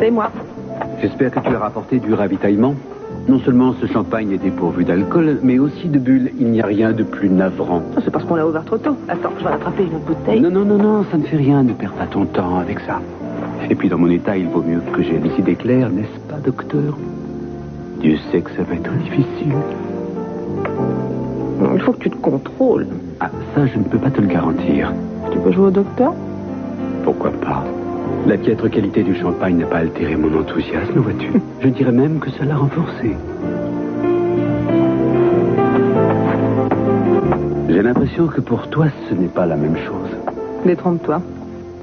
C'est moi. J'espère que tu as rapporté du ravitaillement. Non seulement ce champagne est dépourvu d'alcool, mais aussi de bulles. Il n'y a rien de plus navrant. C'est parce qu'on l'a ouvert trop tôt. Attends, je vais rattraper une autre bouteille. Non, ça ne fait rien. Ne perds pas ton temps avec ça. Et puis dans mon état, il vaut mieux que j'ai les idées claires, n'est-ce pas, docteur? Dieu sait que ça va être difficile. Il faut que tu te contrôles. Ah, ça, je ne peux pas te le garantir. Tu peux jouer au docteur? Pourquoi pas? La piètre qualité du champagne n'a pas altéré mon enthousiasme, vois-tu. Je dirais même que ça l'a renforcé. J'ai l'impression que pour toi, ce n'est pas la même chose. Détrompe-toi.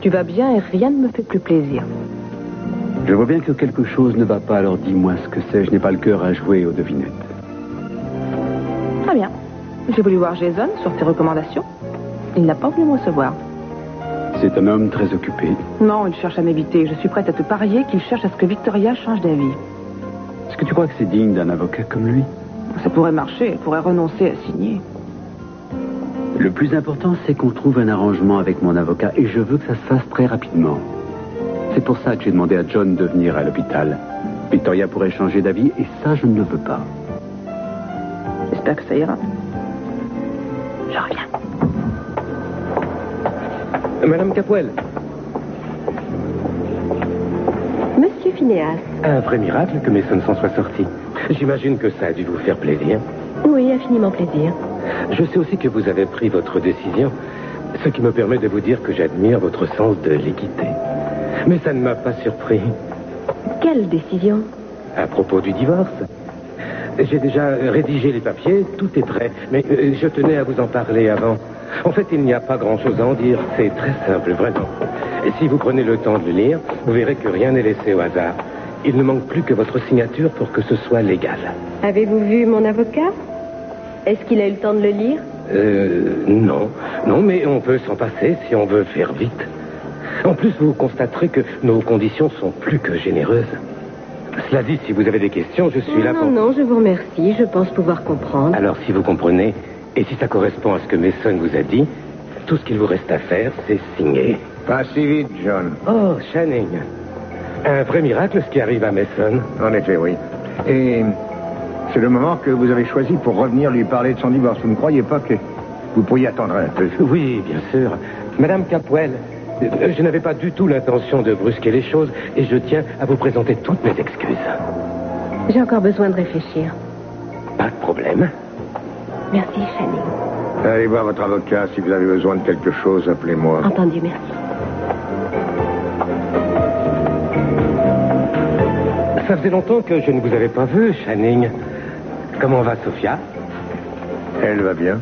Tu vas bien et rien ne me fait plus plaisir. Je vois bien que quelque chose ne va pas, alors dis-moi ce que c'est. Je n'ai pas le cœur à jouer aux devinettes. Très bien. J'ai voulu voir Jason sur tes recommandations. Il n'a pas voulu me recevoir. C'est un homme très occupé. Non, il cherche à m'éviter. Je suis prête à te parier qu'il cherche à ce que Victoria change d'avis. Est-ce que tu crois que c'est digne d'un avocat comme lui? Ça pourrait marcher. Elle pourrait renoncer à signer. Le plus important, c'est qu'on trouve un arrangement avec mon avocat et je veux que ça se fasse très rapidement. C'est pour ça que j'ai demandé à John de venir à l'hôpital. Victoria pourrait changer d'avis et ça, je ne le veux pas. J'espère que ça ira. Je reviens. Madame Capwell. Monsieur Phineas. Un vrai miracle que Mason s'en soit sorti. J'imagine que ça a dû vous faire plaisir. Oui, infiniment plaisir. Je sais aussi que vous avez pris votre décision, ce qui me permet de vous dire que j'admire votre sens de l'équité. Mais ça ne m'a pas surpris. Quelle décision? À propos du divorce. J'ai déjà rédigé les papiers, tout est prêt. Mais je tenais à vous en parler avant. En fait, il n'y a pas grand-chose à en dire. C'est très simple, vraiment. Et si vous prenez le temps de le lire, vous verrez que rien n'est laissé au hasard. Il ne manque plus que votre signature pour que ce soit légal. Avez-vous vu mon avocat? Est-ce qu'il a eu le temps de le lire? Non. Non, mais on peut s'en passer si on veut faire vite. En plus, vous constaterez que nos conditions sont plus que généreuses. Cela dit, si vous avez des questions, je suis là pour... Non, je vous remercie. Je pense pouvoir comprendre. Alors, si vous comprenez, et si ça correspond à ce que Mason vous a dit, tout ce qu'il vous reste à faire, c'est signer. Pas si vite, John. Oh, Channing. Un vrai miracle, ce qui arrive à Mason. En effet, oui. Et c'est le moment que vous avez choisi pour revenir lui parler de son divorce. Vous ne croyez pas que vous pourriez attendre un peu? Oui, bien sûr. Madame Capwell, je n'avais pas du tout l'intention de brusquer les choses et je tiens à vous présenter toutes mes excuses. J'ai encore besoin de réfléchir. Pas de problème. Merci, Channing. Allez voir votre avocat. Si vous avez besoin de quelque chose, appelez-moi. Entendu, merci. Ça faisait longtemps que je ne vous avais pas vu, Channing. Comment va Sophia? Elle va bien.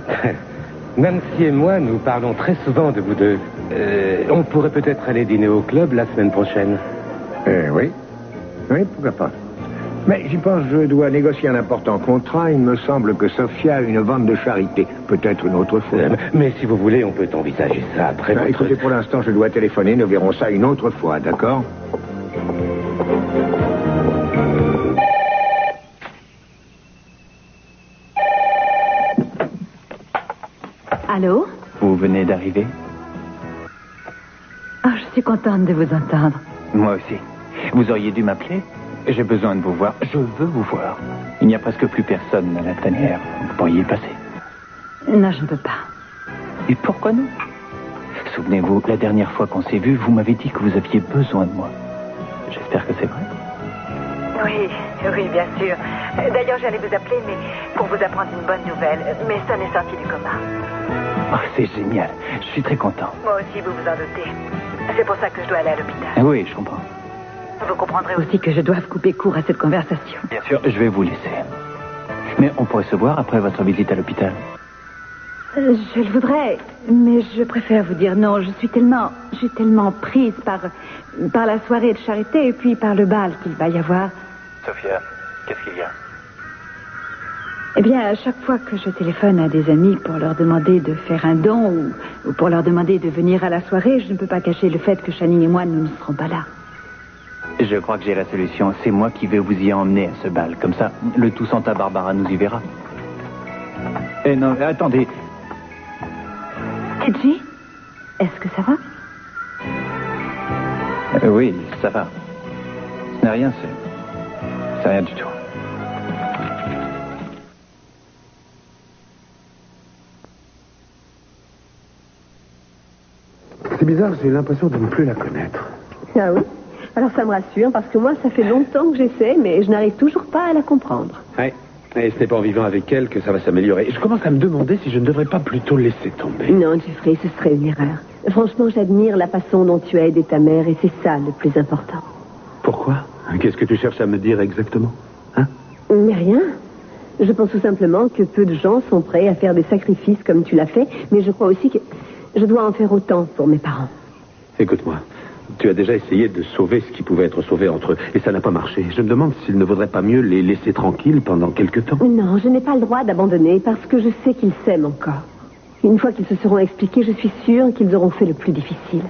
Nancy et moi, nous parlons très souvent de vous deux. On pourrait peut-être aller dîner au club la semaine prochaine. Oui. Oui, pourquoi pas. Mais j'y pense, je dois négocier un important contrat. Il me semble que Sophia a une vente de charité. Peut-être une autre fois. Mais si vous voulez, on peut envisager ça après votre... Écoutez, pour l'instant, je dois téléphoner. Nous verrons ça une autre fois, d'accord? Allô? Vous venez d'arriver? Oh, je suis contente de vous entendre. Moi aussi. Vous auriez dû m'appeler. J'ai besoin de vous voir. Je veux vous voir. Il n'y a presque plus personne à la tanière. Vous pourriez y passer. Non, je ne peux pas. Et pourquoi non? Souvenez-vous, la dernière fois qu'on s'est vu, vous m'avez dit que vous aviez besoin de moi. J'espère que c'est vrai. Oui, bien sûr. D'ailleurs, j'allais vous appeler, mais pour vous apprendre une bonne nouvelle. Mason est sorti du coma. Oh, c'est génial. Je suis très content. Moi aussi, vous vous en doutez. C'est pour ça que je dois aller à l'hôpital. Oui, je comprends. Vous comprendrez aussi que je dois couper court à cette conversation. Bien sûr, je vais vous laisser. Mais on pourrait se voir après votre visite à l'hôpital. Je le voudrais, mais je préfère vous dire non. Je suis tellement prise par la soirée de charité et puis par le bal qu'il va y avoir. Sophia, qu'est-ce qu'il y a? Eh bien, à chaque fois que je téléphone à des amis pour leur demander de faire un don ou pour leur demander de venir à la soirée, je ne peux pas cacher le fait que Channing et moi, nous ne serons pas là. Je crois que j'ai la solution. C'est moi qui vais vous y emmener à ce bal. Comme ça, le tout Santa Barbara nous y verra. Eh non, attendez. Teddy, est-ce que ça va? Oui, ça va. Mais rien, c'est rien du tout. C'est bizarre, j'ai l'impression de ne plus la connaître. Ah oui? Alors ça me rassure, parce que moi, ça fait longtemps que j'essaie, mais je n'arrive toujours pas à la comprendre. Ouais. Et ce n'est pas en vivant avec elle que ça va s'améliorer. Je commence à me demander si je ne devrais pas plutôt laisser tomber. Non, Jeffrey, ce serait une erreur. Franchement, j'admire la façon dont tu as aidé ta mère, et c'est ça le plus important. Pourquoi? Qu'est-ce que tu cherches à me dire exactement? Hein? Mais rien. Je pense tout simplement que peu de gens sont prêts à faire des sacrifices comme tu l'as fait, mais je crois aussi que je dois en faire autant pour mes parents. Écoute-moi, tu as déjà essayé de sauver ce qui pouvait être sauvé entre eux, et ça n'a pas marché. Je me demande s'il ne vaudrait pas mieux les laisser tranquilles pendant quelque temps. Non, je n'ai pas le droit d'abandonner, parce que je sais qu'ils s'aiment encore. Une fois qu'ils se seront expliqués, je suis sûre qu'ils auront fait le plus difficile.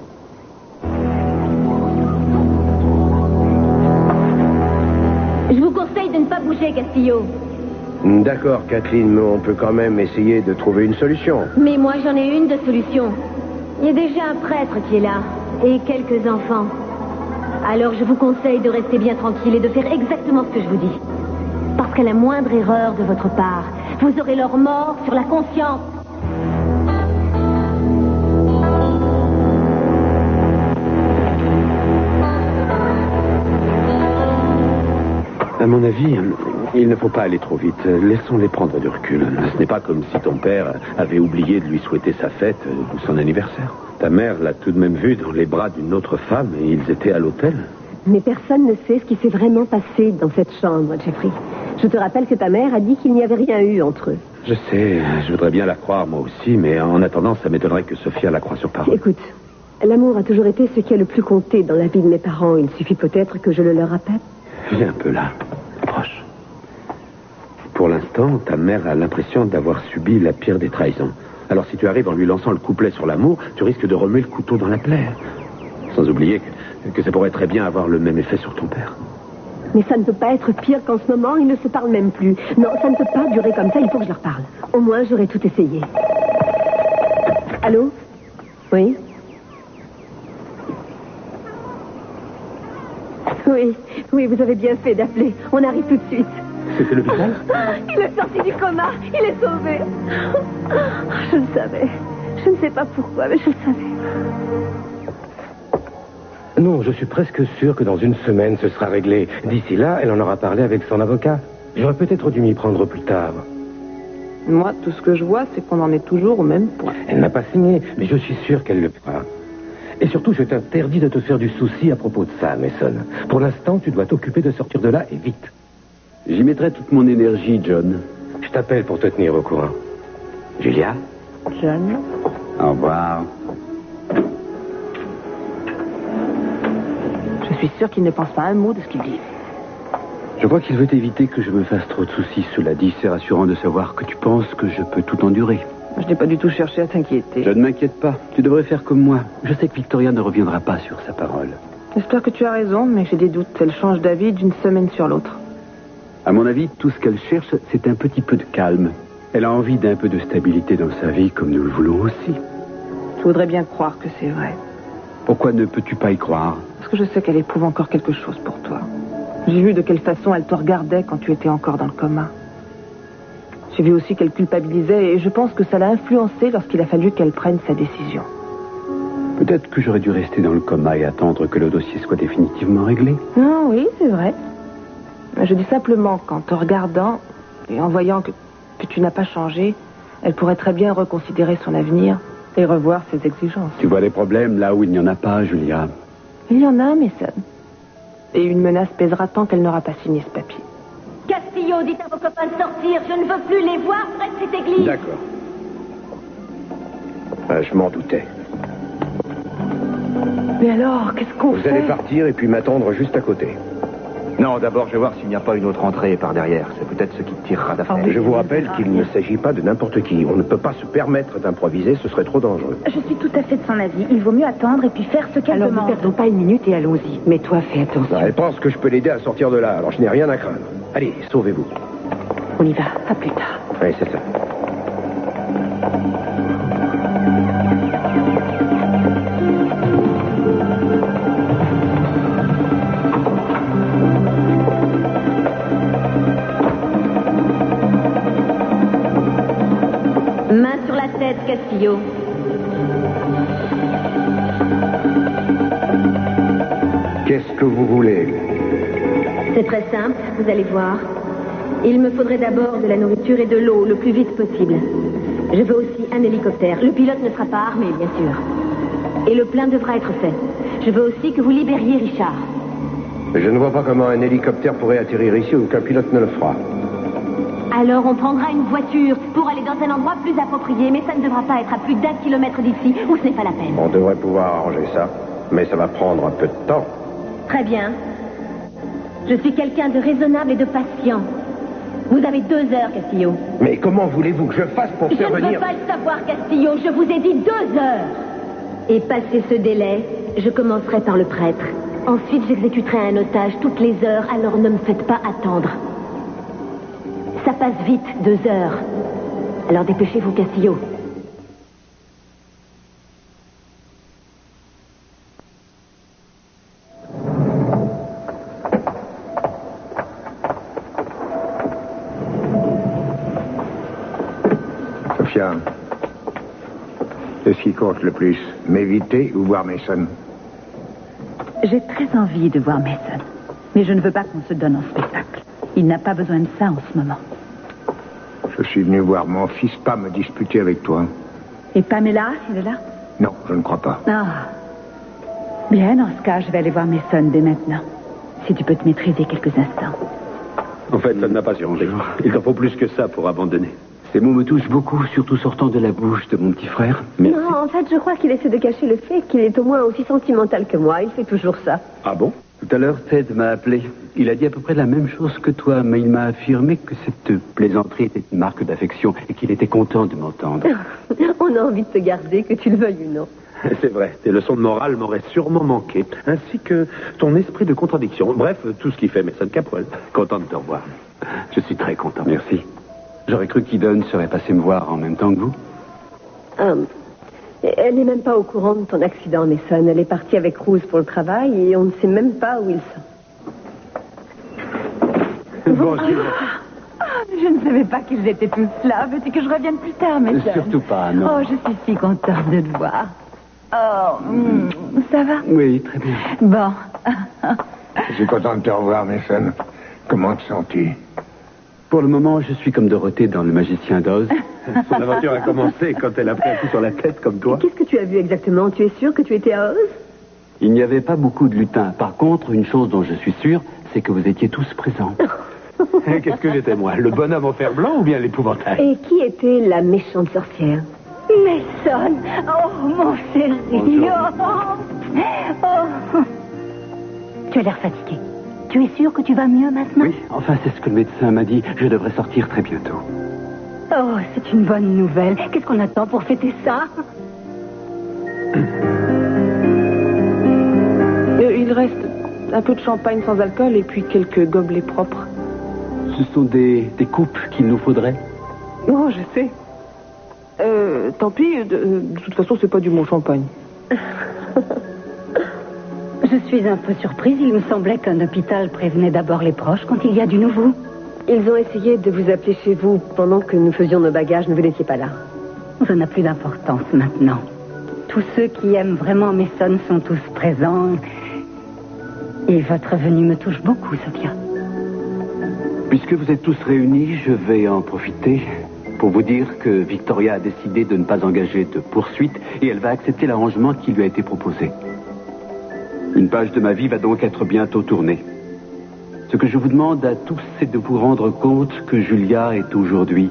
Je vous conseille de ne pas bouger, Castillo. D'accord, Kathleen, mais on peut quand même essayer de trouver une solution. Mais moi, j'en ai une de solution. Il y a déjà un prêtre qui est là, et quelques enfants. Alors, je vous conseille de rester bien tranquille et de faire exactement ce que je vous dis. Parce qu'à la moindre erreur de votre part, vous aurez leur mort sur la conscience. À mon avis, il ne faut pas aller trop vite. Laissons-les prendre du recul. Ce n'est pas comme si ton père avait oublié de lui souhaiter sa fête ou son anniversaire. Ta mère l'a tout de même vu dans les bras d'une autre femme et ils étaient à l'hôtel. Mais personne ne sait ce qui s'est vraiment passé dans cette chambre, Jeffrey. Je te rappelle que ta mère a dit qu'il n'y avait rien eu entre eux. Je sais, je voudrais bien la croire moi aussi, mais en attendant, ça m'étonnerait que Sophia la croie sur parole. Écoute, l'amour a toujours été ce qui a le plus compté dans la vie de mes parents. Il suffit peut-être que je le leur rappelle. Viens un peu là, proche. Pour l'instant, ta mère a l'impression d'avoir subi la pire des trahisons. Alors si tu arrives en lui lançant le couplet sur l'amour, tu risques de remuer le couteau dans la plaie. Sans oublier que ça pourrait très bien avoir le même effet sur ton père. Mais ça ne peut pas être pire qu'en ce moment, ils ne se parlent même plus. Non, ça ne peut pas durer comme ça, il faut que je leur parle. Au moins, j'aurais tout essayé. Allô? Oui? Oui, vous avez bien fait d'appeler. On arrive tout de suite. C'était l'hôpital? Il est sorti du coma. Il est sauvé. Je le savais. Je ne sais pas pourquoi, mais je le savais. Non, je suis presque sûr que dans une semaine, ce sera réglé. D'ici là, elle en aura parlé avec son avocat. J'aurais peut-être dû m'y prendre plus tard. Moi, tout ce que je vois, c'est qu'on en est toujours au même point. Elle n'a pas signé, mais je suis sûr qu'elle le fera. Et surtout, je t'interdis de te faire du souci à propos de ça, Mason. Pour l'instant, tu dois t'occuper de sortir de là et vite. J'y mettrai toute mon énergie, John. Je t'appelle pour te tenir au courant. Julia? John? Au revoir. Je suis sûre qu'il ne pense pas un mot de ce qu'il dit. Je crois qu'il veut éviter que je me fasse trop de soucis. Cela dit, c'est rassurant de savoir que tu penses que je peux tout endurer. Je n'ai pas du tout cherché à t'inquiéter. Je ne m'inquiète pas. Tu devrais faire comme moi. Je sais que Victoria ne reviendra pas sur sa parole. J'espère que tu as raison, mais j'ai des doutes. Elle change d'avis d'une semaine sur l'autre. À mon avis, tout ce qu'elle cherche, c'est un petit peu de calme. Elle a envie d'un peu de stabilité dans sa vie, comme nous le voulons aussi. Je voudrais bien croire que c'est vrai. Pourquoi ne peux-tu pas y croire? Parce que je sais qu'elle éprouve encore quelque chose pour toi. J'ai vu de quelle façon elle te regardait quand tu étais encore dans le coma. J'ai vu aussi qu'elle culpabilisait et je pense que ça l'a influencée lorsqu'il a fallu qu'elle prenne sa décision. Peut-être que j'aurais dû rester dans le coma et attendre que le dossier soit définitivement réglé. Ah oui, c'est vrai. Je dis simplement qu'en te regardant et en voyant que tu n'as pas changé, elle pourrait très bien reconsidérer son avenir et revoir ses exigences. Tu vois des problèmes là où il n'y en a pas, Julia. Il y en a, Mason. Et une menace pèsera tant qu'elle n'aura pas signé ce papier. Castillo, dites à vos copains de sortir. Je ne veux plus les voir près de cette église. D'accord. Je m'en doutais. Mais alors, qu'est-ce qu'on fait? Vous allez partir et puis m'attendre juste à côté. Non, d'abord, je vais voir s'il n'y a pas une autre entrée par derrière. C'est peut-être ce qui te tirera d'affaire. Je vous rappelle qu'il ne s'agit pas de n'importe qui. On ne peut pas se permettre d'improviser, ce serait trop dangereux. Je suis tout à fait de son avis. Il vaut mieux attendre et puis faire ce qu'elle Alors, ne demande. perdons pas une minute et allons-y. Mais toi, fais attention. Elle pense que je peux l'aider à sortir de là, alors je n'ai rien à craindre. Allez, sauvez-vous. On y va, à plus tard. Oui, c'est ça. que vous voulez? C'est très simple, vous allez voir. Il me faudrait d'abord de la nourriture et de l'eau le plus vite possible. Je veux aussi un hélicoptère. Le pilote ne sera pas armé, bien sûr. Et le plein devra être fait. Je veux aussi que vous libériez Richard. Je ne vois pas comment un hélicoptère pourrait atterrir ici ou qu'un pilote ne le fera. Alors on prendra une voiture pour aller dans un endroit plus approprié, mais ça ne devra pas être à plus d'1 kilomètre d'ici, ou ce n'est pas la peine. On devrait pouvoir arranger ça, mais ça va prendre un peu de temps. Très bien. Je suis quelqu'un de raisonnable et de patient. Vous avez 2 heures, Castillo. Mais comment voulez-vous que je fasse pour faire Je ne venir... peux pas le savoir, Castillo. Je vous ai dit 2 heures. Et passé ce délai, je commencerai par le prêtre. Ensuite, j'exécuterai un otage toutes les heures, alors ne me faites pas attendre. Ça passe vite, 2 heures. Alors dépêchez-vous, Castillo. Sophia, qu'est-ce qui compte le plus? M'éviter ou voir Mason? J'ai très envie de voir Mason. Mais je ne veux pas qu'on se donne en spectacle. Il n'a pas besoin de ça en ce moment. Je suis venu voir mon fils, pas me disputer avec toi. Et Pamela, elle est là? Non, je ne crois pas. Ah. Bien, dans ce cas, je vais aller voir Mason dès maintenant. Si tu peux te maîtriser quelques instants. En fait, ça n'a pas changé. Il t'en faut plus que ça pour abandonner. Ces mots me touchent beaucoup, surtout sortant de la bouche de mon petit frère. Merci. Non, en fait, je crois qu'il essaie de cacher le fait qu'il est au moins aussi sentimental que moi. Il fait toujours ça. Ah bon? Tout à l'heure, Ted m'a appelé. Il a dit à peu près la même chose que toi, mais il m'a affirmé que cette plaisanterie était une marque d'affection et qu'il était content de m'entendre. On a envie de te garder, que tu le veuilles ou non. C'est vrai, tes leçons de morale m'auraient sûrement manqué, ainsi que ton esprit de contradiction. Bref, tout ce qui fait Mason Capwell. Content de te revoir. Je suis très content. Merci. J'aurais cru qu'Idon serait passé me voir en même temps que vous. Elle n'est même pas au courant de ton accident, Mason. Elle est partie avec Rose pour le travail et on ne sait même pas où ils sont. Bonjour. Je ne savais pas qu'ils étaient tous là. Veux-tu que je revienne plus tard, Mason? Surtout pas, non. Oh, je suis si contente de te voir. Oh, ça va? Oui, très bien. Bon. Je suis content de te revoir, Mason. Comment te sens-tu? Pour le moment, je suis comme Dorothée dans Le Magicien d'Oz. Son aventure a commencé quand elle a pris un coup sur la tête comme toi. Qu'est-ce que tu as vu exactement? Tu es sûr que tu étais à Oz? Il n'y avait pas beaucoup de lutins. Par contre, une chose dont je suis sûr, c'est que vous étiez tous présents. Qu'est-ce que j'étais, moi? Le bonhomme en fer blanc ou bien l'épouvantail? Et qui était la méchante sorcière? Mason! Oh, mon chéri! Oh. Tu as l'air fatigué. Tu es sûr que tu vas mieux maintenant? Oui, enfin, c'est ce que le médecin m'a dit. Je devrais sortir très bientôt. Oh, c'est une bonne nouvelle. Qu'est-ce qu'on attend pour fêter ça? Il reste un peu de champagne sans alcool et puis quelques gobelets propres. Ce sont des coupes qu'il nous faudrait. Oh, je sais. Tant pis, de toute façon, c'est pas du bon champagne. Je suis un peu surprise. Il me semblait qu'un hôpital prévenait d'abord les proches quand il y a du nouveau. Ils ont essayé de vous appeler chez vous pendant que nous faisions nos bagages, mais vous n'étiez pas là. Ça n'a plus d'importance maintenant. Tous ceux qui aiment vraiment Mason sont tous présents. Et votre venue me touche beaucoup, Sophia. Puisque vous êtes tous réunis, je vais en profiter pour vous dire que Victoria a décidé de ne pas engager de poursuite et elle va accepter l'arrangement qui lui a été proposé. Une page de ma vie va donc être bientôt tournée. Ce que je vous demande à tous, c'est de vous rendre compte que Julia est aujourd'hui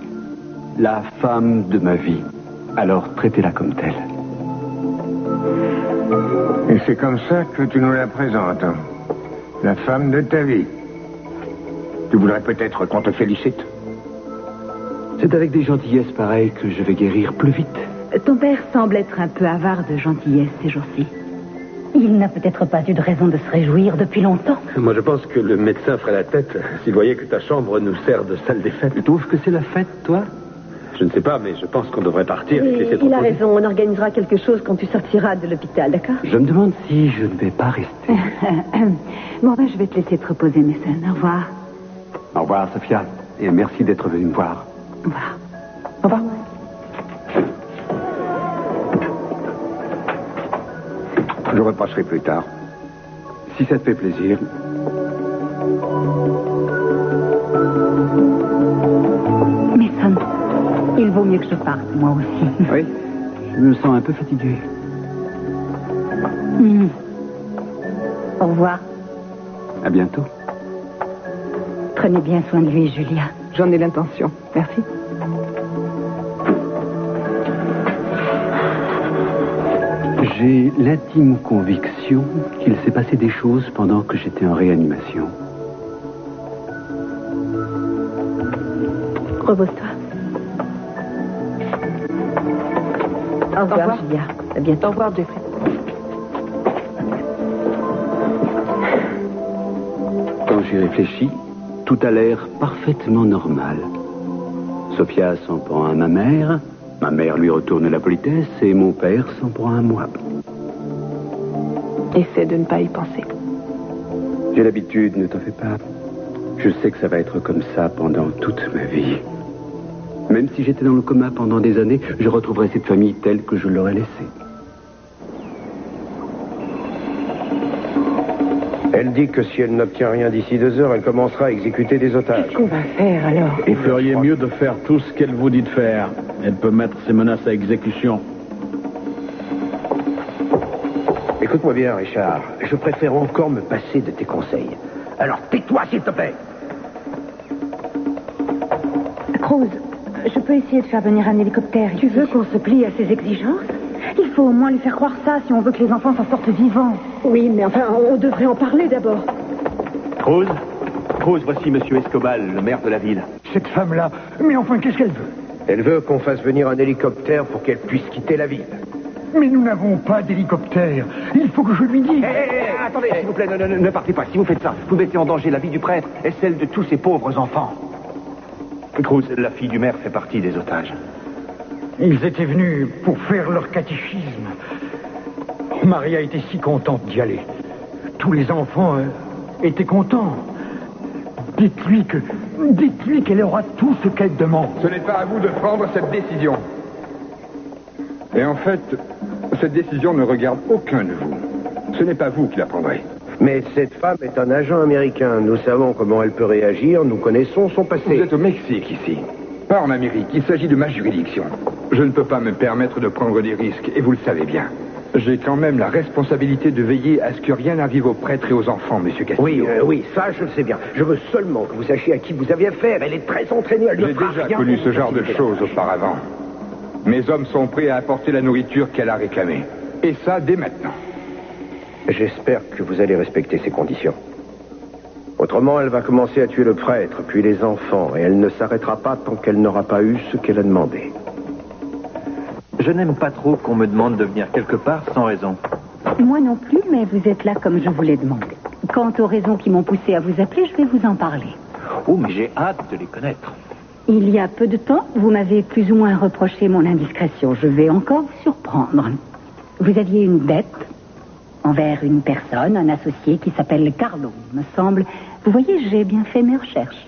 la femme de ma vie. Alors traitez-la comme telle. Et c'est comme ça que tu nous la présentes, hein? La femme de ta vie. Tu voudrais peut-être qu'on te félicite? C'est avec des gentillesses pareilles que je vais guérir plus vite. Ton père semble être un peu avare de gentillesse ces jours-ci. Il n'a peut-être pas eu de raison de se réjouir depuis longtemps. Moi, je pense que le médecin ferait la tête s'il voyait que ta chambre nous sert de salle des fêtes. Tu trouves que c'est la fête, toi? Je ne sais pas, mais je pense qu'on devrait partir et te laisser te Il a reposer. raison, on organisera quelque chose quand tu sortiras de l'hôpital, d'accord? Je me demande si je ne vais pas rester. Bon, ben, je vais te laisser te reposer, Mason. Au revoir. Au revoir, Sophia. Et merci d'être venue me voir. Au revoir. Au revoir. Je repasserai plus tard. Si ça te fait plaisir. Mason, il vaut mieux que je parte, moi aussi. Oui, je me sens un peu fatigué. Au revoir. À bientôt. Prenez bien soin de lui, Julia. J'en ai l'intention. Merci. J'ai l'intime conviction qu'il s'est passé des choses pendant que j'étais en réanimation. Repose-toi. Au revoir, Julia. À bientôt. Au revoir, Jeffrey. Quand j'y réfléchis, tout a l'air parfaitement normal. Sophia s'en prend à ma mère lui retourne la politesse et mon père s'en prend à moi. Essaie de ne pas y penser. J'ai l'habitude, ne t'en fais pas. Je sais que ça va être comme ça pendant toute ma vie. Même si j'étais dans le coma pendant des années, je retrouverai cette famille telle que je l'aurais laissée. Elle dit que si elle n'obtient rien d'ici 2 heures, elle commencera à exécuter des otages. Qu'est-ce qu'on va faire alors? Vous feriez mieux de faire tout ce qu'elle vous dit de faire. Elle peut mettre ses menaces à exécution. Écoute-moi bien, Richard. Je préfère encore me passer de tes conseils. Alors tais-toi, s'il te plaît. Cruz, je peux essayer de faire venir un hélicoptère ici. Tu veux qu'on se plie à ses exigences? Il faut au moins lui faire croire ça si on veut que les enfants s'en sortent vivants. Oui, mais enfin, on devrait en parler d'abord. Cruz, voici Monsieur Escobal, le maire de la ville. Cette femme-là, mais enfin, qu'est-ce qu'elle veut? Elle veut qu'on fasse venir un hélicoptère pour qu'elle puisse quitter la ville. Mais nous n'avons pas d'hélicoptère. Il faut que je lui dise. Attendez, s'il vous plaît, ne partez pas. Si vous faites ça, vous mettez en danger la vie du prêtre et celle de tous ces pauvres enfants. Cruz, la fille du maire fait partie des otages. Ils étaient venus pour faire leur catéchisme. Maria était si contente d'y aller. Tous les enfants étaient contents. Dites-lui qu'elle aura tout ce qu'elle demande. Ce n'est pas à vous de prendre cette décision. Et en fait, cette décision ne regarde aucun de vous. Ce n'est pas vous qui la prendrez. Mais cette femme est un agent américain. Nous savons comment elle peut réagir. Nous connaissons son passé. Vous êtes au Mexique ici, pas en Amérique. Il s'agit de ma juridiction. Je ne peux pas me permettre de prendre des risques, et vous le savez bien. J'ai quand même la responsabilité de veiller à ce que rien n'arrive aux prêtres et aux enfants, Monsieur Castillo. Oui, ça je le sais bien. Je veux seulement que vous sachiez à qui vous avez affaire. Elle est très entraînée. Elle J'ai déjà connu ce genre de choses auparavant. Mes hommes sont prêts à apporter la nourriture qu'elle a réclamée. Et ça, dès maintenant. J'espère que vous allez respecter ces conditions. Autrement, elle va commencer à tuer le prêtre, puis les enfants, et elle ne s'arrêtera pas tant qu'elle n'aura pas eu ce qu'elle a demandé. Je n'aime pas trop qu'on me demande de venir quelque part sans raison. Moi non plus, mais vous êtes là comme je vous l'ai demandé. Quant aux raisons qui m'ont poussé à vous appeler, je vais vous en parler. Oh, mais j'ai hâte de les connaître. Il y a peu de temps, vous m'avez plus ou moins reproché mon indiscrétion. Je vais encore vous surprendre. Vous aviez une dette envers une personne, un associé qui s'appelle Carlo, me semble. Vous voyez, j'ai bien fait mes recherches.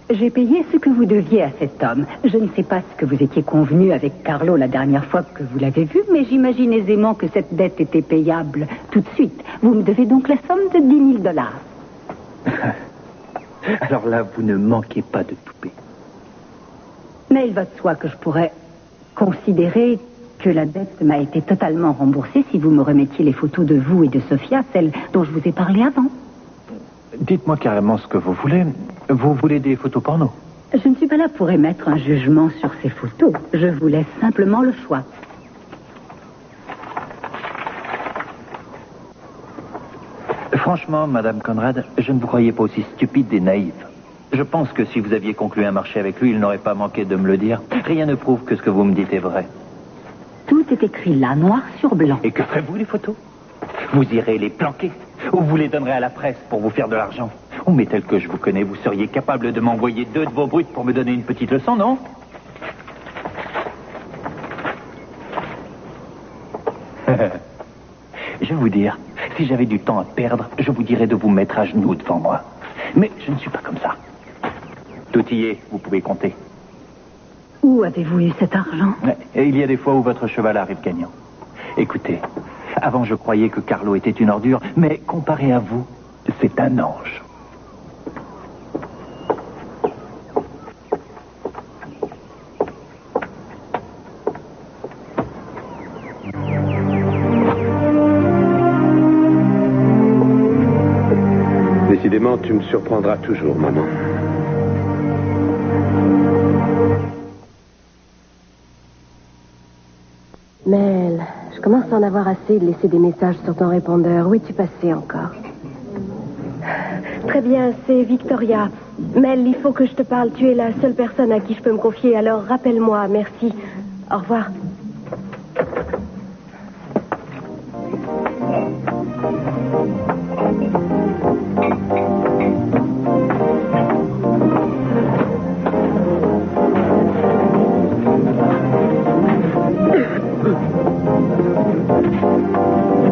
J'ai payé ce que vous deviez à cet homme. Je ne sais pas ce que vous étiez convenu avec Carlo la dernière fois que vous l'avez vu, mais j'imagine aisément que cette dette était payable tout de suite. Vous me devez donc la somme de $10 000. Alors là, vous ne manquez pas de toupet. Mais il va de soi que je pourrais considérer que la dette m'a été totalement remboursée si vous me remettiez les photos de vous et de Sophia, celles dont je vous ai parlé avant. Dites-moi carrément ce que vous voulez. Vous voulez des photos porno? Je ne suis pas là pour émettre un jugement sur ces photos. Je vous laisse simplement le choix. Franchement, Madame Conrad, je ne vous croyais pas aussi stupide et naïve. Je pense que si vous aviez conclu un marché avec lui, il n'aurait pas manqué de me le dire. Rien ne prouve que ce que vous me dites est vrai. Tout est écrit là, noir sur blanc. Et que ferez-vous, les photos? Vous irez les planquer, ou vous les donnerez à la presse pour vous faire de l'argent. Oh, mais tel que je vous connais, vous seriez capable de m'envoyer 2 de vos brutes pour me donner une petite leçon, non? Je vais vous dire, si j'avais du temps à perdre, je vous dirais de vous mettre à genoux devant moi. Mais je ne suis pas comme ça. Tout y est, vous pouvez compter. Où avez-vous eu cet argent? Et il y a des fois où votre cheval arrive gagnant. Écoutez, Avant, je croyais que Carlo était une ordure, mais comparé à vous, c'est un ange. Décidément, tu me surprendras toujours, maman. Mel, je commence à en avoir assez de laisser des messages sur ton répondeur. Où es-tu passé encore? Très bien, c'est Victoria. Mel, il faut que je te parle. Tu es la seule personne à qui je peux me confier. Alors rappelle-moi, merci. Au revoir.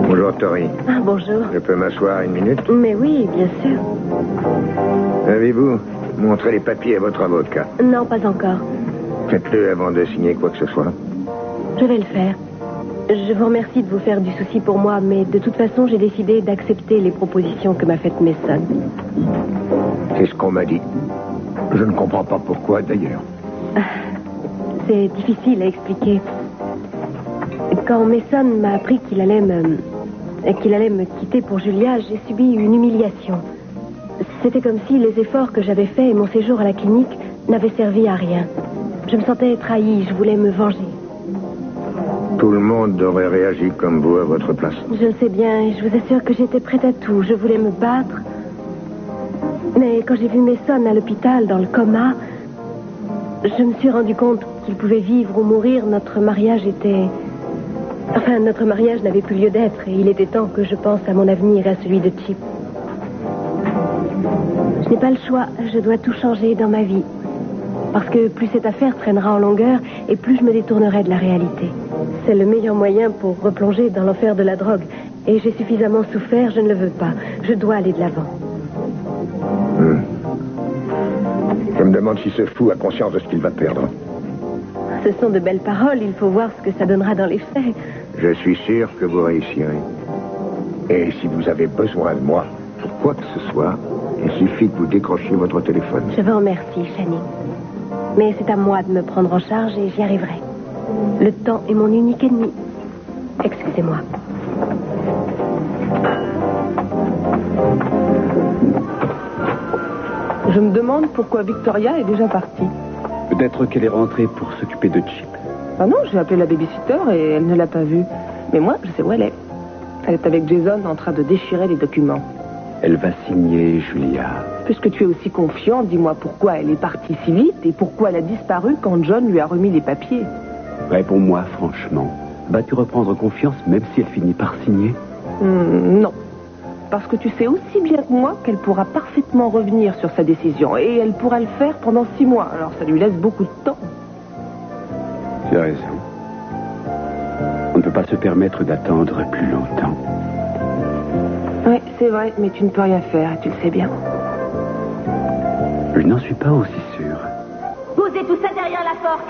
Bonjour, Tori. Ah, bonjour. Je peux m'asseoir une minute? Mais oui, bien sûr. Avez-vous montré les papiers à votre avocat? Non, pas encore. Faites-le avant de signer quoi que ce soit. Je vais le faire. Je vous remercie de vous faire du souci pour moi, mais de toute façon, j'ai décidé d'accepter les propositions que m'a faites Mason. C'est ce qu'on m'a dit. Je ne comprends pas pourquoi, d'ailleurs. C'est difficile à expliquer. Quand Mason m'a appris qu'il allait me quitter pour Julia, j'ai subi une humiliation. C'était comme si les efforts que j'avais faits et mon séjour à la clinique n'avaient servi à rien. Je me sentais trahie, je voulais me venger. Tout le monde aurait réagi comme vous à votre place. Je le sais bien, et je vous assure que j'étais prête à tout. Je voulais me battre. Mais quand j'ai vu Mason à l'hôpital, dans le coma, je me suis rendu compte qu'il pouvait vivre ou mourir. Notre mariage n'avait plus lieu d'être, et il était temps que je pense à mon avenir et à celui de Chip. Je n'ai pas le choix, je dois tout changer dans ma vie. Parce que plus cette affaire traînera en longueur, et plus je me détournerai de la réalité. C'est le meilleur moyen pour replonger dans l'enfer de la drogue. Et j'ai suffisamment souffert, je ne le veux pas. Je dois aller de l'avant. Je me demande si ce fou a conscience de ce qu'il va perdre. Ce sont de belles paroles, il faut voir ce que ça donnera dans les faits. Je suis sûr que vous réussirez. Et si vous avez besoin de moi, pour quoi que ce soit, il suffit que vous décrochiez votre téléphone. Je vous remercie, Channing. Mais c'est à moi de me prendre en charge et j'y arriverai. Le temps est mon unique ennemi. Excusez-moi. Je me demande pourquoi Victoria est déjà partie. Peut-être qu'elle est rentrée pour s'occuper de Chip. Ah non, j'ai appelé la babysitter et elle ne l'a pas vue. Mais moi, je sais où elle est. Elle est avec Jason en train de déchirer les documents. Elle va signer, Julia. Puisque tu es aussi confiant, dis-moi pourquoi elle est partie si vite et pourquoi elle a disparu quand John lui a remis les papiers. Réponds-moi franchement. Vas-tu reprendre confiance même si elle finit par signer? Non. Parce que tu sais aussi bien que moi qu'elle pourra parfaitement revenir sur sa décision. Et elle pourra le faire pendant 6 mois. Alors ça lui laisse beaucoup de temps. Tu as raison. On ne peut pas se permettre d'attendre plus longtemps. Oui, c'est vrai, mais tu ne peux rien faire, et tu le sais bien. Je n'en suis pas aussi sûr. Posez tout ça derrière la porte.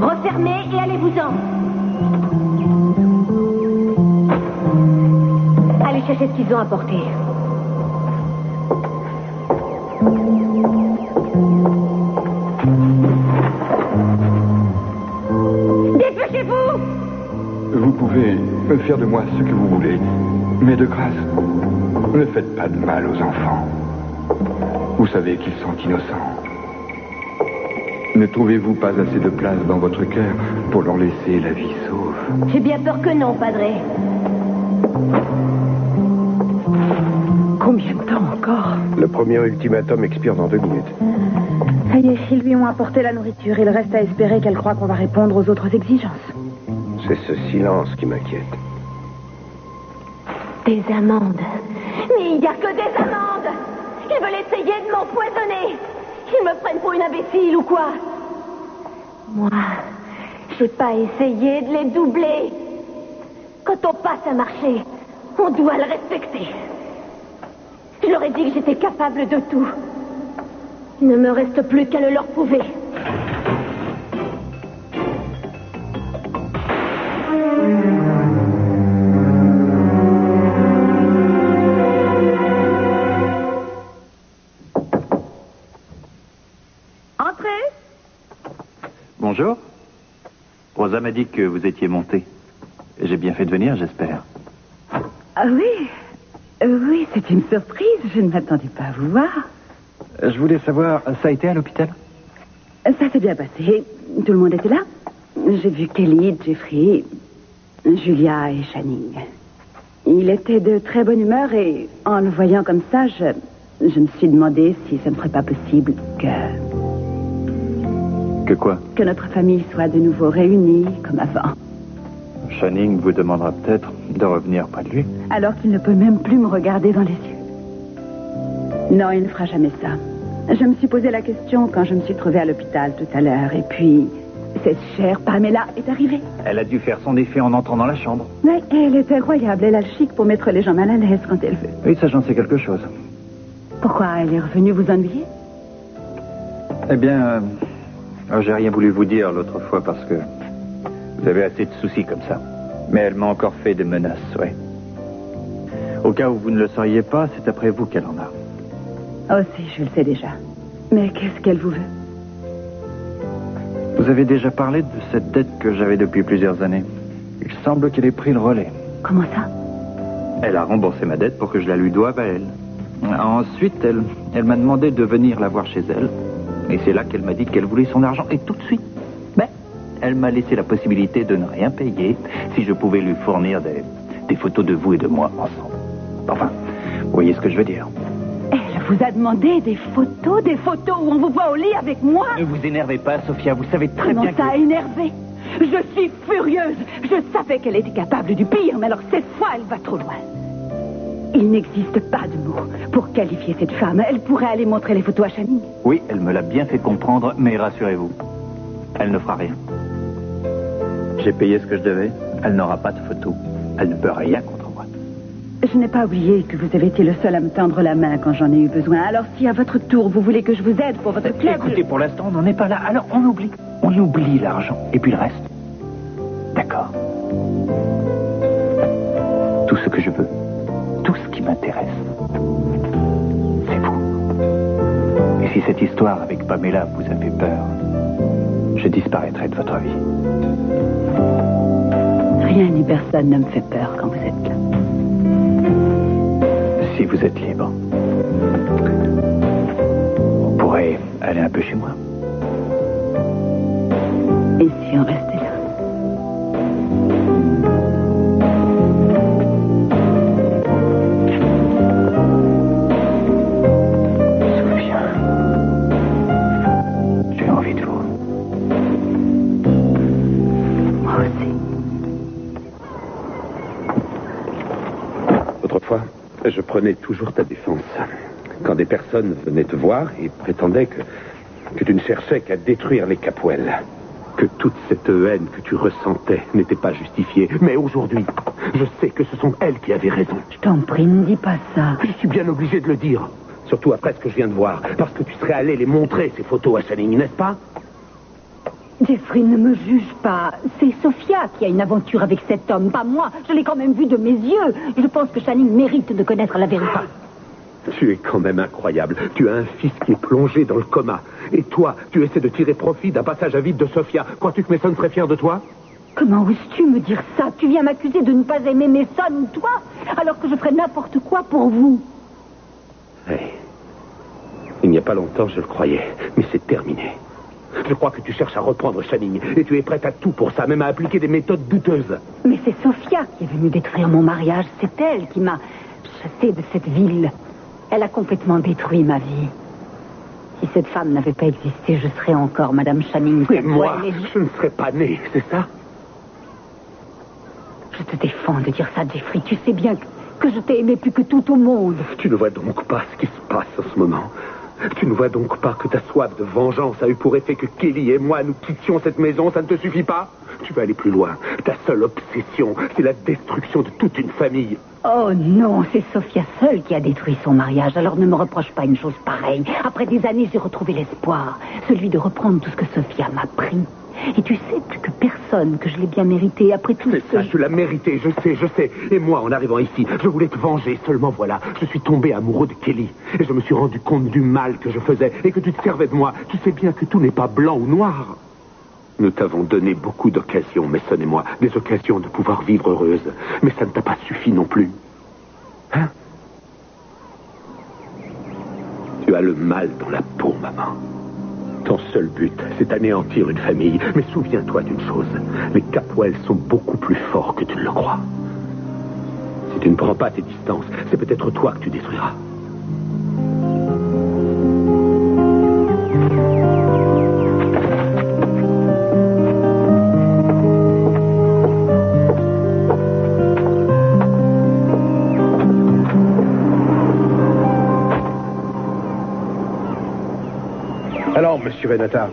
Refermez et allez-vous-en. Allez chercher ce qu'ils ont apporté. Dépêchez-vous! Vous pouvez me faire de moi ce que vous voulez, mais de grâce, ne faites pas de mal aux enfants. Vous savez qu'ils sont innocents. Ne trouvez-vous pas assez de place dans votre cœur pour leur laisser la vie sauve? J'ai bien peur que non, Padre. Combien de temps encore? Le premier ultimatum expire dans 2 minutes. Ça y est, ils lui ont apporté la nourriture. Il reste à espérer qu'elle croit qu'on va répondre aux autres exigences. C'est ce silence qui m'inquiète. Des amendes. Mais il n'y a que des amendes. Ils veulent essayer de m'empoisonner. Ils me prennent pour une imbécile ou quoi? Moi, j'ai pas essayé de les doubler. Quand on passe un marché, on doit le respecter. Je leur ai dit que j'étais capable de tout. Il ne me reste plus qu'à le leur prouver. Rosa m'a dit que vous étiez monté. J'ai bien fait de venir, j'espère. Ah oui. Oui, c'est une surprise. Je ne m'attendais pas à vous voir. Je voulais savoir, ça a été à l'hôpital? Ça s'est bien passé. Tout le monde était là. J'ai vu Kelly, Jeffrey, Julia et Channing. Il était de très bonne humeur et en le voyant comme ça, je me suis demandé si ce ne serait pas possible Que quoi? Que notre famille soit de nouveau réunie comme avant. Channing vous demandera peut-être de revenir près de lui. Alors qu'il ne peut même plus me regarder dans les yeux. Non, il ne fera jamais ça. Je me suis posé la question quand je me suis trouvée à l'hôpital tout à l'heure. Et puis, cette chère Pamela est arrivée. Elle a dû faire son effet en entrant dans la chambre. Oui, elle est incroyable. Elle a le chic pour mettre les gens mal à l'aise quand elle veut. Oui, ça j'en sais quelque chose. Pourquoi elle est revenue vous ennuyer? Eh bien, j'ai rien voulu vous dire l'autre fois parce que vous avez assez de soucis comme ça. Mais elle m'a encore fait des menaces, oui. Au cas où vous ne le sauriez pas, c'est après vous qu'elle en a. Oh si, je le sais déjà. Mais qu'est-ce qu'elle vous veut? Vous avez déjà parlé de cette dette que j'avais depuis plusieurs années. Il semble qu'elle ait pris le relais. Comment ça? Elle a remboursé ma dette pour que je la lui doive à elle. Ensuite, elle m'a demandé de venir la voir chez elle. Et c'est là qu'elle m'a dit qu'elle voulait son argent. Et tout de suite, elle m'a laissé la possibilité de ne rien payer si je pouvais lui fournir des photos de vous et de moi ensemble. Enfin, vous voyez ce que je veux dire. Elle vous a demandé des photos où on vous voit au lit avec moi? Ne vous énervez pas, Sophia, vous savez très Comment bien ça a énervé? Je suis furieuse. Je savais qu'elle était capable du pire, mais alors cette fois, elle va trop loin. Il n'existe pas de mots pour qualifier cette femme. Elle pourrait aller montrer les photos à Channing. Oui, elle me l'a bien fait comprendre, mais rassurez-vous, elle ne fera rien. J'ai payé ce que je devais. Elle n'aura pas de photos. Elle ne peut rien contre moi. Je n'ai pas oublié que vous avez été le seul à me tendre la main quand j'en ai eu besoin. Alors si à votre tour, vous voulez que je vous aide pour votre club... Écoutez, pour l'instant, on n'en est pas là. Alors, on oublie. On oublie l'argent. Et puis le reste. D'accord. Tout ce que je veux, tout ce qui m'intéresse, c'est vous. Et si cette histoire avec Pamela vous a fait peur, je disparaîtrai de votre vie. Rien ni personne ne me fait peur quand vous êtes là. Si vous êtes libre, on pourrait aller un peu chez moi. Et si on restait là? Sophia, j'ai envie de vous. Moi aussi. Autrefois, je prenais toujours ta défense. Quand des personnes venaient te voir et prétendaient que tu ne cherchais qu'à détruire les Capwell. Que toute cette haine que tu ressentais n'était pas justifiée. Mais aujourd'hui, je sais que ce sont elles qui avaient raison. Je t'en prie, ne dis pas ça. Je suis bien obligé de le dire. Surtout après ce que je viens de voir. Parce que tu serais allé les montrer, ces photos à Channing, n'est-ce pas? Jeffrey, ne me juge pas. C'est Sophia qui a une aventure avec cet homme, pas moi. Je l'ai quand même vu de mes yeux. Je pense que Channing mérite de connaître la vérité. Tu es quand même incroyable. Tu as un fils qui est plongé dans le coma. Et toi, tu essaies de tirer profit d'un passage à vide de Sophia. Crois-tu que Mason serait fier de toi? Comment oses-tu me dire ça? Tu viens m'accuser de ne pas aimer Mason ou toi, alors que je ferais n'importe quoi pour vous. Hey. Il n'y a pas longtemps, je le croyais. Mais c'est terminé. Je crois que tu cherches à reprendre Channing. Et tu es prête à tout pour ça, même à appliquer des méthodes douteuses. Mais c'est Sophia qui est venue détruire mon mariage. C'est elle qui m'a chassée de cette ville. Elle a complètement détruit ma vie. Si cette femme n'avait pas existé, je serais encore Madame Channing. Mais moi, je ne serais pas né, c'est ça? Je te défends de dire ça, Jeffrey. Tu sais bien que je t'ai aimé plus que tout au monde. Tu ne vois donc pas ce qui se passe en ce moment. Tu ne vois donc pas que ta soif de vengeance a eu pour effet que Kelly et moi, nous quittions cette maison. Ça ne te suffit pas? Tu vas aller plus loin. Ta seule obsession, c'est la destruction de toute une famille. Oh non, c'est Sophia seule qui a détruit son mariage. Alors ne me reproche pas une chose pareille. Après des années, j'ai retrouvé l'espoir. Celui de reprendre tout ce que Sophia m'a pris. Et tu sais plus que personne que je l'ai bien mérité. Après tout c'est ça, tu l'as mérité, je sais. Et moi, en arrivant ici, je voulais te venger. Seulement voilà, je suis tombé amoureux de Kelly. Et je me suis rendu compte du mal que je faisais et que tu te servais de moi. Tu sais bien que tout n'est pas blanc ou noir. Nous t'avons donné beaucoup d'occasions, Mason et moi. Des occasions de pouvoir vivre heureuse. Mais ça ne t'a pas suffi non plus. Hein? Tu as le mal dans la peau, maman. Ton seul but, c'est d'anéantir une famille. Mais souviens-toi d'une chose. Les Capwell sont beaucoup plus forts que tu ne le crois. Si tu ne prends pas tes distances, c'est peut-être toi que tu détruiras. Alors, monsieur Renata,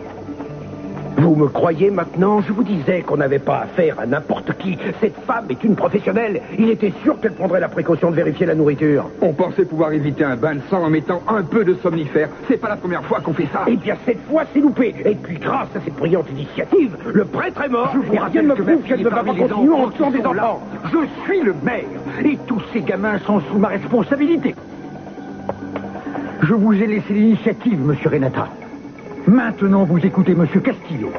vous me croyez maintenant? Je vous disais qu'on n'avait pas affaire à n'importe qui. Cette femme est une professionnelle. Il était sûr qu'elle prendrait la précaution de vérifier la nourriture. On pensait pouvoir éviter un bain de sang en mettant un peu de somnifère. C'est pas la première fois qu'on fait ça. Eh bien, cette fois, c'est loupé. Et puis, grâce à cette brillante initiative, le prêtre est mort. Et rien ne me prouve qu'elle ne va pas continuer en tuant des enfants. Je suis le maire, et tous ces gamins sont sous ma responsabilité. Je vous ai laissé l'initiative, monsieur Renata. Maintenant, vous écoutez monsieur Castillo.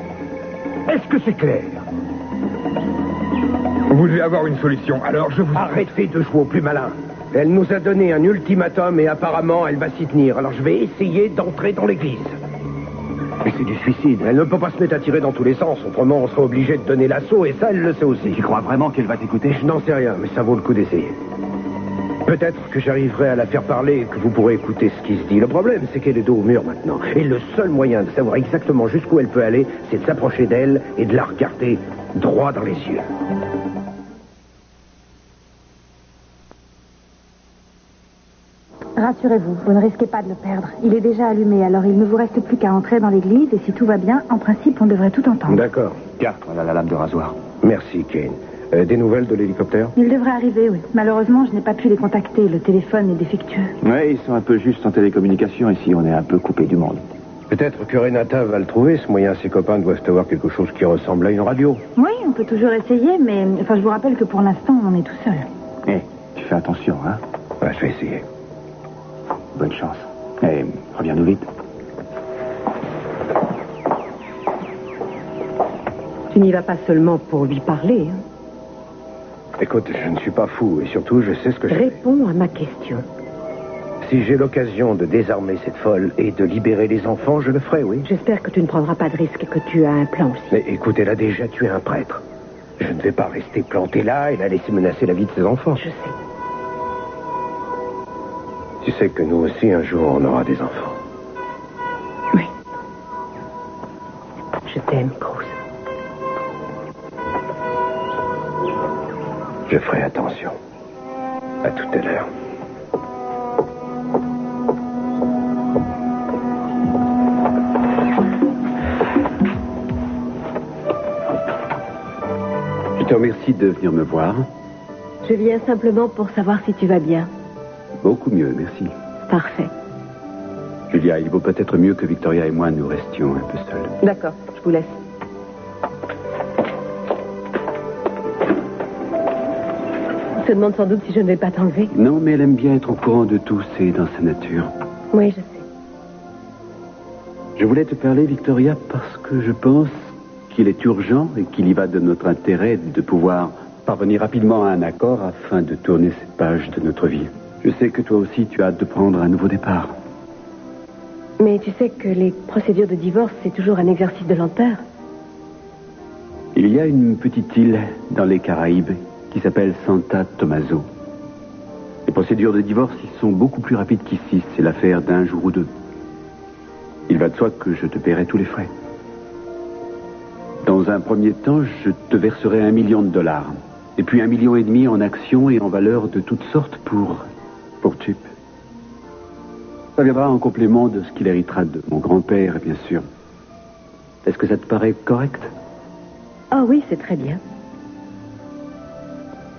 Est-ce que c'est clair? Vous devez avoir une solution, alors je vous... Arrêtez de jouer au plus malin. Elle nous a donné un ultimatum et apparemment, elle va s'y tenir. Alors je vais essayer d'entrer dans l'église. Mais c'est du suicide. Elle ne peut pas se mettre à tirer dans tous les sens. Autrement, on serait obligé de donner l'assaut et ça, elle le sait aussi. Tu crois vraiment qu'elle va t'écouter? Je n'en sais rien, mais ça vaut le coup d'essayer. Peut-être que j'arriverai à la faire parler et que vous pourrez écouter ce qui se dit. Le problème, c'est qu'elle est dos au mur maintenant. Et le seul moyen de savoir exactement jusqu'où elle peut aller, c'est de s'approcher d'elle et de la regarder droit dans les yeux. Rassurez-vous, vous ne risquez pas de le perdre. Il est déjà allumé, alors il ne vous reste plus qu'à entrer dans l'église et si tout va bien, en principe, on devrait tout entendre. D'accord. Tiens, voilà la lame de rasoir. Merci, Kane. Des nouvelles de l'hélicoptère? Il devrait arriver, oui. Malheureusement, je n'ai pas pu les contacter. Le téléphone est défectueux. Ouais, ils sont un peu justes en télécommunication ici. On est un peu coupé du monde. Peut-être que Renata va le trouver, ce moyen. Ses copains doivent avoir quelque chose qui ressemble à une radio. Oui, on peut toujours essayer, mais... Enfin, je vous rappelle que pour l'instant, on est tout seul. Eh, tu fais attention, hein? Ouais, je vais essayer. Bonne chance. Eh, reviens-nous vite. Tu n'y vas pas seulement pour lui parler, hein? Écoute, je ne suis pas fou et surtout, je sais ce que je fais. Réponds à ma question. Si j'ai l'occasion de désarmer cette folle et de libérer les enfants, je le ferai, oui. J'espère que tu ne prendras pas de risque, que tu as un plan aussi. Mais écoute, elle a déjà tué un prêtre. Je ne vais pas rester planté là et la laisser menacer la vie de ses enfants. Je sais. Tu sais que nous aussi, un jour, on aura des enfants. Oui. Je t'aime, Cruz. Je ferai attention. À tout à l'heure. Je te remercie de venir me voir. Je viens simplement pour savoir si tu vas bien. Beaucoup mieux, merci. Parfait. Julia, il vaut peut-être mieux que Victoria et moi nous restions un peu seuls. D'accord, je vous laisse. Tu te demandes sans doute si je ne vais pas t'enlever. Non, mais elle aime bien être au courant de tout, c'est dans sa nature. Oui, je sais. Je voulais te parler, Victoria, parce que je pense qu'il est urgent et qu'il y va de notre intérêt de pouvoir parvenir rapidement à un accord afin de tourner cette page de notre vie. Je sais que toi aussi, tu as hâte de prendre un nouveau départ. Mais tu sais que les procédures de divorce, c'est toujours un exercice de lenteur. Il y a une petite île dans les Caraïbes qui s'appelle Santa Tommaso. Les procédures de divorce y sont beaucoup plus rapides qu'ici. C'est l'affaire d'un jour ou deux. Il va de soi que je te paierai tous les frais. Dans un premier temps, je te verserai $1 million. Et puis $1,5 million en actions et en valeurs de toutes sortes pour Chip. Ça viendra en complément de ce qu'il héritera de mon grand-père, bien sûr. Est-ce que ça te paraît correct? Oh oui, c'est très bien.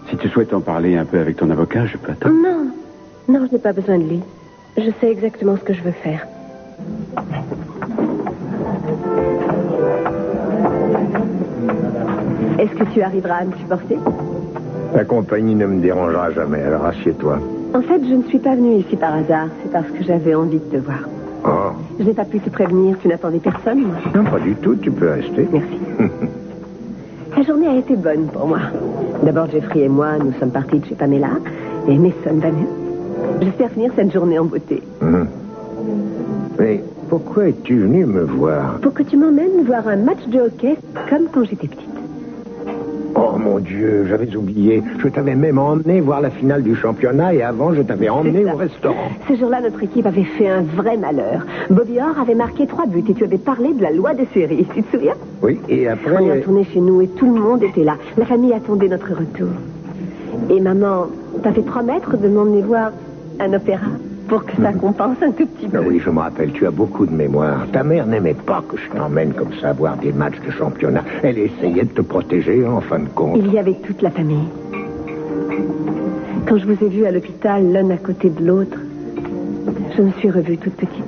Si tu souhaites en parler un peu avec ton avocat, je peux attendre. Non, je n'ai pas besoin de lui. Je sais exactement ce que je veux faire. Est-ce que tu arriveras à me supporter? Ta compagnie ne me dérangera jamais, alors assieds-toi. En fait, je ne suis pas venue ici par hasard. C'est parce que j'avais envie de te voir. Oh. Je n'ai pas pu te prévenir. Tu n'attendais personne, moi. Non, pas du tout. Tu peux rester. Merci. La journée a été bonne pour moi. D'abord, Jeffrey et moi, nous sommes partis de chez Pamela et Mason va mieux. J'espère finir cette journée en beauté. Mais pourquoi es-tu venu me voir? Pour que tu m'emmènes voir un match de hockey comme quand j'étais petite. Oh mon Dieu, j'avais oublié. Je t'avais même emmené voir la finale du championnat et avant, je t'avais emmené au restaurant. Ce jour-là, notre équipe avait fait un vrai malheur. Bobby Orr avait marqué 3 buts et tu avais parlé de la loi des séries. Tu te souviens? Oui, et après... On est retourné chez nous et tout le monde était là. La famille attendait notre retour. Et maman t'a fait promettre de m'emmener voir un opéra pour que ça compense un tout petit peu. Ah oui, je me rappelle, tu as beaucoup de mémoire. Ta mère n'aimait pas que je t'emmène comme ça voir des matchs de championnat. Elle essayait de te protéger, en fin de compte. Il y avait toute la famille. Quand je vous ai vus à l'hôpital, l'un à côté de l'autre, je me suis revue toute petite.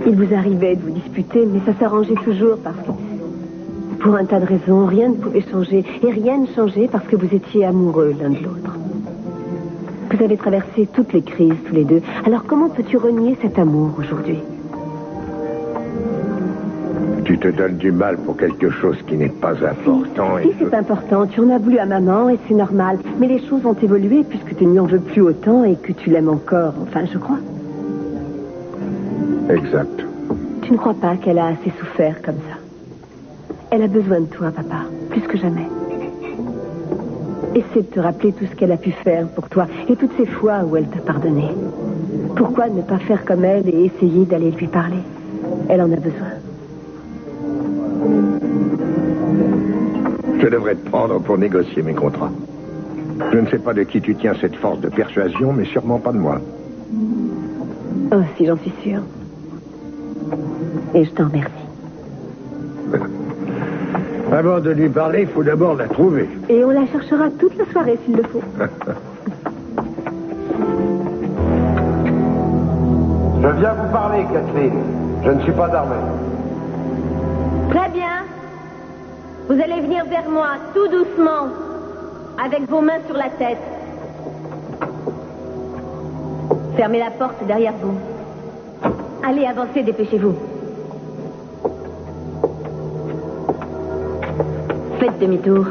Il vous arrivait de vous disputer, mais ça s'arrangeait toujours parce que, pour un tas de raisons, rien ne pouvait changer. Et rien ne changeait parce que vous étiez amoureux l'un de l'autre. Vous avez traversé toutes les crises, tous les deux. Alors comment peux-tu renier cet amour aujourd'hui? Tu te donnes du mal pour quelque chose qui n'est pas important. Si, c'est important. Tu en as voulu à maman et c'est normal. Mais les choses ont évolué puisque tu n'y en veux plus autant et que tu l'aimes encore. Enfin, je crois. Exact. Tu ne crois pas qu'elle a assez souffert comme ça? Elle a besoin de toi, papa, plus que jamais. Essaie de te rappeler tout ce qu'elle a pu faire pour toi et toutes ces fois où elle t'a pardonné. Pourquoi ne pas faire comme elle et essayer d'aller lui parler? Elle en a besoin. Je devrais te prendre pour négocier mes contrats. Je ne sais pas de qui tu tiens cette force de persuasion, mais sûrement pas de moi. Oh, si j'en suis sûre. Et je t'en remercie. Avant de lui parler, il faut d'abord la trouver. Et on la cherchera toute la soirée s'il le faut. Je viens vous parler, Kathleen. Je ne suis pas armé. Très bien. Vous allez venir vers moi, tout doucement, avec vos mains sur la tête. Fermez la porte derrière vous. Allez, avancez, dépêchez-vous. Faites demi-tour.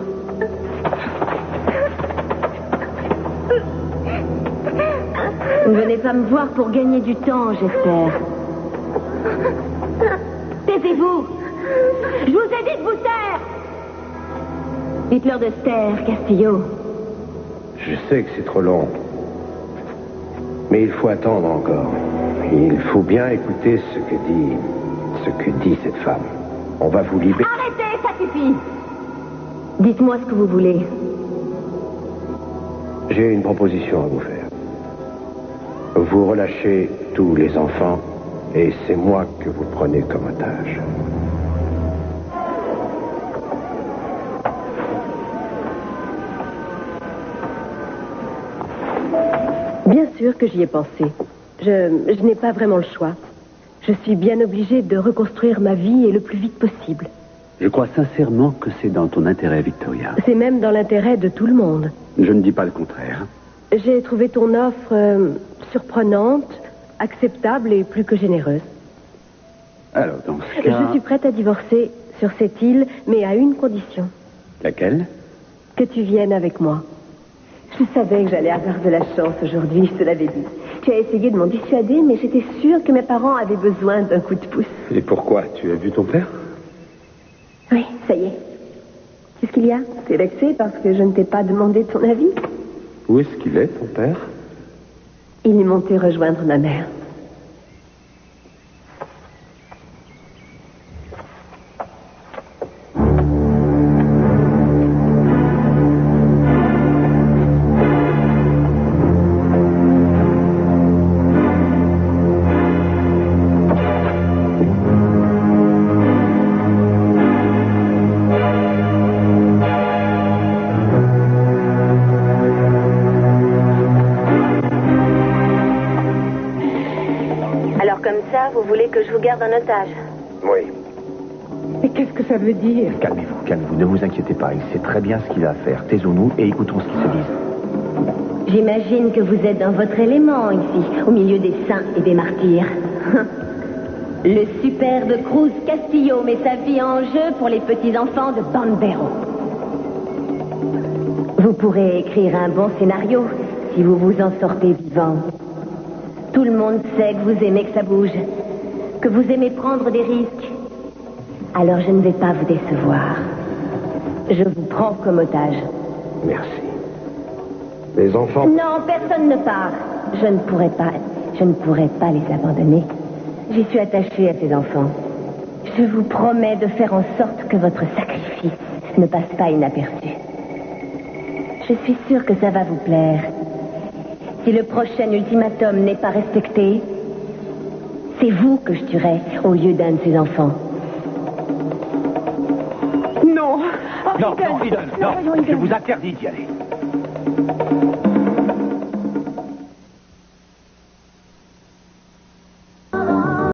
Vous ne venez pas me voir pour gagner du temps, j'espère. Taisez-vous. Je vous ai dit de vous taire. Dites-leur de se taire, Castillo. Je sais que c'est trop long. Mais il faut attendre encore. Il faut bien écouter ce que dit cette femme. On va vous libérer. Arrêtez, ça suffit. Dites-moi ce que vous voulez. J'ai une proposition à vous faire. Vous relâchez tous les enfants et c'est moi que vous prenez comme otage. Bien sûr que j'y ai pensé. Je n'ai pas vraiment le choix. Je suis bien obligée de reconstruire ma vie et le plus vite possible. Je crois sincèrement que c'est dans ton intérêt, Victoria. C'est même dans l'intérêt de tout le monde. Je ne dis pas le contraire. J'ai trouvé ton offre surprenante, acceptable et plus que généreuse. Alors, dans ce cas... Je suis prête à divorcer sur cette île, mais à une condition. Laquelle? Que tu viennes avec moi. Je savais que j'allais avoir de la chance aujourd'hui, je te l'avais dit. Tu as essayé de m'en dissuader, mais j'étais sûre que mes parents avaient besoin d'un coup de pouce. Et pourquoi? Tu as vu ton père? Oui, ça y est. Qu'est-ce qu'il y a? T'es vexé parce que je ne t'ai pas demandé ton avis? Où est-ce qu'il est, ton père? Il est monté rejoindre ma mère. Vous voulez que je vous garde en otage? Oui. Mais qu'est-ce que ça veut dire? Calmez-vous, ne vous inquiétez pas. Il sait très bien ce qu'il a à faire. Taisons-nous et écoutons ce qu'ils se disent. J'imagine que vous êtes dans votre élément ici, au milieu des saints et des martyrs. Le super de Cruz Castillo met sa vie en jeu pour les petits-enfants de Bandero. Vous pourrez écrire un bon scénario si vous vous en sortez vivant. Tout le monde sait que vous aimez que ça bouge, que vous aimez prendre des risques. Alors je ne vais pas vous décevoir. Je vous prends comme otage. Merci. Les enfants... Non, personne ne part. Je ne pourrai pas les abandonner. J'y suis attachée à ces enfants. Je vous promets de faire en sorte que votre sacrifice ne passe pas inaperçu. Je suis sûre que ça va vous plaire. Si le prochain ultimatum n'est pas respecté, c'est vous que je tuerai au lieu d'un de ces enfants. Non. Non, Eden, non. Je vous interdis d'y aller.